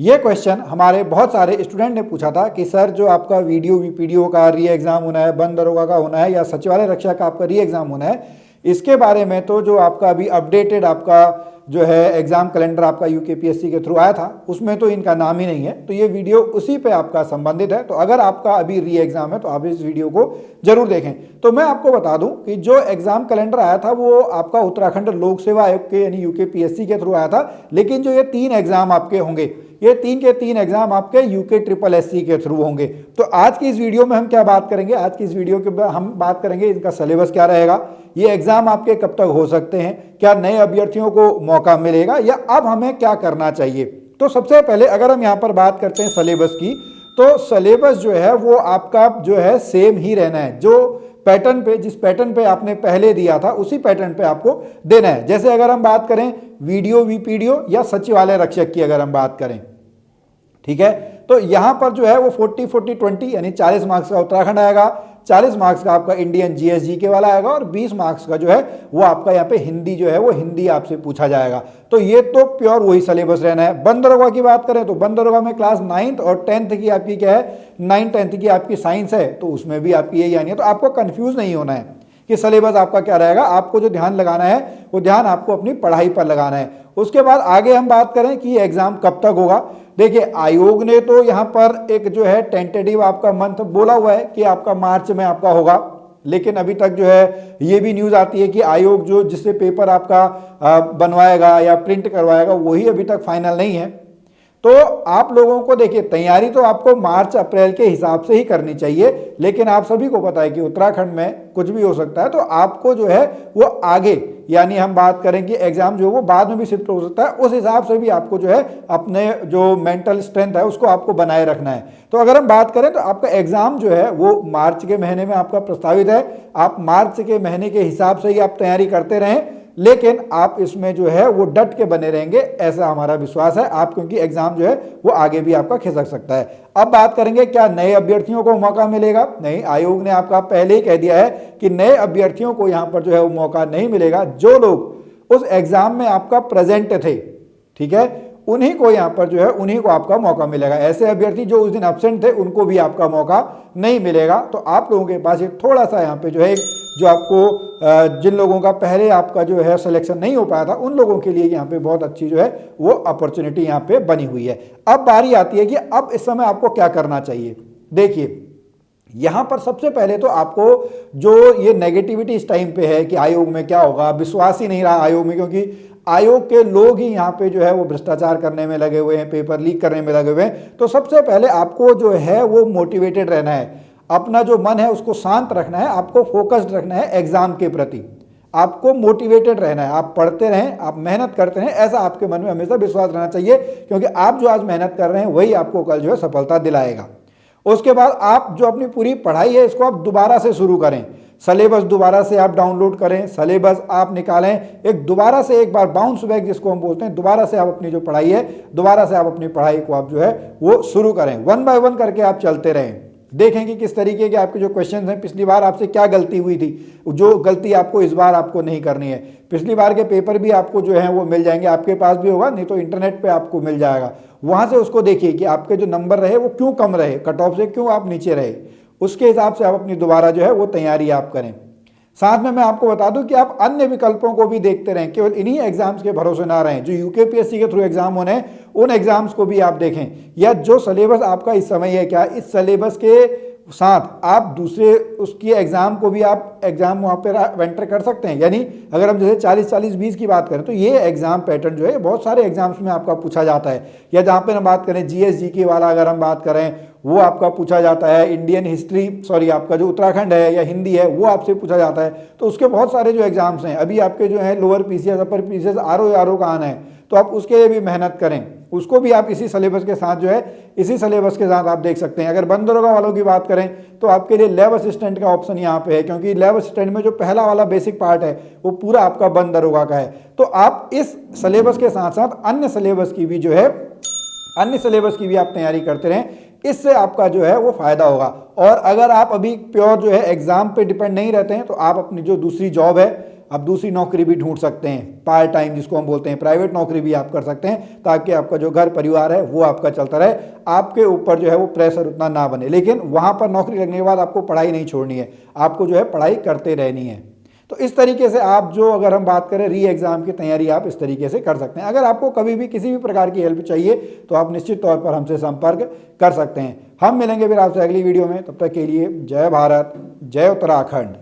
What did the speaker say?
ये क्वेश्चन हमारे बहुत सारे स्टूडेंट ने पूछा था कि सर जो आपका वीडियो वीपीडीओ का री एग्जाम होना है, वन दरोगा का होना है या सचिवालय रक्षा का आपका री एग्जाम होना है, इसके बारे में तो जो आपका अभी अपडेटेड आपका जो है एग्जाम कैलेंडर आपका यूकेपीएससी के थ्रू आया था उसमें तो इनका नाम ही नहीं है। तो ये वीडियो उसी पे आपका संबंधित है। तो अगर आपका अभी री एग्जाम है तो आप इस वीडियो को जरूर देखें। तो मैं आपको बता दूं कि जो एग्जाम कैलेंडर आया था वो आपका उत्तराखंड लोक सेवा आयोग के यानी यूकेपीएससी के थ्रू आया था, लेकिन जो ये 3 एग्जाम आपके होंगे, ये 3 के 3 एग्जाम आपके यूके ट्रिपल एससी के थ्रू होंगे। तो आज की इस वीडियो में हम क्या बात करेंगे, आज की इस वीडियो के हम बात करेंगे इनका सिलेबस क्या रहेगा, ये एग्जाम आपके कब तक हो सकते हैं, क्या नए अभ्यर्थियों को मौका मिलेगा या अब हमें क्या करना चाहिए। तो सबसे पहले अगर हम यहाँ पर बात करते हैं सिलेबस की, तो सिलेबस जो है वो आपका जो है सेम ही रहना है। जो पैटर्न पे, जिस पैटर्न पे आपने पहले दिया था उसी पैटर्न पे आपको देना है। जैसे अगर हम बात करें वीडियो वीपीडीओ या सचिवालय रक्षक की अगर हम बात करें, ठीक है, तो यहां पर जो है वो 40-40-20 यानी 40 मार्क्स का उत्तराखंड आएगा, 40 मार्क्स का आपका इंडियन जीएसजी के वाला आएगा और 20 मार्क्स का जो है वो आपका यहाँ पे हिंदी जो है वो हिंदी आपसे पूछा जाएगा। तो ये तो प्योर वही सिलेबस रहना है। वन दरोगा की बात करें तो वन दरोगा में क्लास 9th और 10th की आपकी क्या है, 9th-10th की आपकी साइंस है, तो उसमें भी आपकी यही आनी है। तो आपको कंफ्यूज नहीं होना है कि सिलेबस आपका क्या रहेगा। आपको जो ध्यान लगाना है वो ध्यान आपको अपनी पढ़ाई पर लगाना है। उसके बाद आगे हम बात करें कि एग्जाम कब तक होगा। देखिए आयोग ने तो यहाँ पर एक जो है टेंटेटिव आपका मंथ बोला हुआ है कि आपका मार्च में आपका होगा, लेकिन अभी तक जो है ये भी न्यूज़ आती है कि आयोग जो जिससे पेपर आपका बनवाएगा या प्रिंट करवाएगा वही अभी तक फाइनल नहीं है। तो आप लोगों को देखिए तैयारी तो आपको मार्च अप्रैल के हिसाब से ही करनी चाहिए, लेकिन आप सभी को पता है कि उत्तराखंड में कुछ भी हो सकता है। तो आपको जो है वो आगे, यानी हम बात करें कि एग्जाम जो है वो बाद में भी शिफ्ट हो सकता है, उस हिसाब से भी आपको जो है अपने जो मेंटल स्ट्रेंथ है उसको आपको बनाए रखना है। तो अगर हम बात करें तो आपका एग्जाम जो है वो मार्च के महीने में आपका प्रस्तावित है। आप मार्च के महीने के हिसाब से ही आप तैयारी करते रहें, लेकिन आप इसमें जो है वो डट के बने रहेंगे, ऐसा हमारा विश्वास है। आप क्योंकि एग्जाम जो है वो आगे भी आपका खिसक सकता है। अब बात करेंगे क्या नए अभ्यर्थियों को मौका मिलेगा। नहीं, आयोग ने आपका पहले ही कह दिया है कि नए अभ्यर्थियों को यहाँ पर जो है वो मौका नहीं मिलेगा। जो लोग उस एग्जाम में आपका प्रेजेंट थे, ठीक है, उन्हीं को यहाँ पर जो है उन्हीं को आपका मौका मिलेगा। ऐसे अभ्यर्थी जो उस दिन एब्सेंट थे उनको भी आपका मौका नहीं मिलेगा। तो आप लोगों के पास एक थोड़ा सा यहाँ पे जो है जो आपको जिन लोगों का पहले आपका जो है सिलेक्शन नहीं हो पाया था उन लोगों के लिए यहाँ पे बहुत अच्छी जो है वो अपॉर्चुनिटी यहाँ पे बनी हुई है। अब बारी आती है कि अब इस समय आपको क्या करना चाहिए। देखिए यहां पर सबसे पहले तो आपको जो ये नेगेटिविटी इस टाइम पे है कि आयोग में क्या होगा, विश्वास ही नहीं रहा आयोग में, क्योंकि आयोग के लोग ही यहाँ पे जो है वो भ्रष्टाचार करने में लगे हुए हैं, पेपर लीक करने में लगे हुए हैं। तो सबसे पहले आपको जो है वो मोटिवेटेड रहना है, अपना जो मन है उसको शांत रखना है, आपको फोकस्ड रखना है एग्जाम के प्रति, आपको मोटिवेटेड रहना है। आप पढ़ते रहें, आप मेहनत करते रहें, ऐसा आपके मन में हमेशा विश्वास रहना चाहिए, क्योंकि आप जो आज मेहनत कर रहे हैं वही आपको कल जो है सफलता दिलाएगा। उसके बाद आप जो अपनी पूरी पढ़ाई है इसको आप दोबारा से शुरू करें, सिलेबस दोबारा से आप डाउनलोड करें, सिलेबस आप निकालें, एक दोबारा से एक बार बाउंस बैक जिसको हम बोलते हैं, दोबारा से आप अपनी जो पढ़ाई है दोबारा से आप अपनी पढ़ाई को आप जो है वो शुरू करें। 1 बाय 1 करके आप चलते रहें, देखें कि किस तरीके के आपके जो क्वेश्चंस हैं, पिछली बार आपसे क्या गलती हुई थी, जो गलती आपको इस बार आपको नहीं करनी है। पिछली बार के पेपर भी आपको जो है वो मिल जाएंगे, आपके पास भी होगा, नहीं तो इंटरनेट पे आपको मिल जाएगा। वहां से उसको देखिए कि आपके जो नंबर रहे वो क्यों कम रहे, कट ऑफ से क्यों आप नीचे रहे, उसके हिसाब से आप अपनी दोबारा जो है वो तैयारी आप करें। साथ में मैं आपको बता दूं कि आप अन्य विकल्पों को भी देखते रहें, केवल इन्हीं एग्जाम्स के भरोसे ना रहें। जो यूकेपीएससी के थ्रू एग्जाम होने हैं उन एग्जाम्स को भी आप देखें, या जो सिलेबस आपका इस समय है क्या इस सिलेबस के साथ आप दूसरे उसकी एग्जाम को भी आप एग्जाम वहाँ पे वेंटर कर सकते हैं। यानी अगर हम जैसे 40-40-20 की बात करें तो ये एग्जाम पैटर्न जो है बहुत सारे एग्जाम्स में आपका पूछा जाता है। या जहाँ पे हम बात करें जीएसजी वाला अगर हम बात करें वो आपका पूछा जाता है, इंडियन हिस्ट्री सॉरी आपका जो उत्तराखंड है या हिंदी है वो आपसे पूछा जाता है। तो उसके बहुत सारे जो एग्जाम्स हैं, अभी आपके जो है lower PCS upper PCS RO का आना है, तो आप उसके लिए भी मेहनत करें, उसको भी आप इसी सिलेबस के साथ जो है इसी सिलेबस के साथ आप देख सकते हैं। अगर वन दरोगा वालों की बात करें तो आपके लिए लैब असिस्टेंट का ऑप्शन यहाँ पे है, क्योंकि लैब असिस्टेंट में जो पहला वाला बेसिक पार्ट है वो पूरा आपका वन दरोगा का है। तो आप इस सिलेबस के साथ साथ अन्य सिलेबस की भी जो है आप तैयारी करते रहें, इससे आपका जो है वो फायदा होगा। और अगर आप अभी प्योर जो है एग्जाम पे डिपेंड नहीं रहते हैं तो आप अपनी जो दूसरी जॉब है आप दूसरी नौकरी भी ढूंढ सकते हैं, पार्ट टाइम जिसको हम बोलते हैं, प्राइवेट नौकरी भी आप कर सकते हैं, ताकि आपका जो घर परिवार है वो आपका चलता रहे, आपके ऊपर जो है वो प्रेशर उतना ना बने। लेकिन वहाँ पर नौकरी लगने के बाद आपको पढ़ाई नहीं छोड़नी है, आपको जो है पढ़ाई करते रहनी है। तो इस तरीके से आप जो, अगर हम बात करें री एग्ज़ाम की तैयारी, आप इस तरीके से कर सकते हैं। अगर आपको कभी भी किसी भी प्रकार की हेल्प चाहिए तो आप निश्चित तौर पर हमसे संपर्क कर सकते हैं। हम मिलेंगे फिर आपसे अगली वीडियो में, तब तक के लिए जय भारत, जय उत्तराखंड।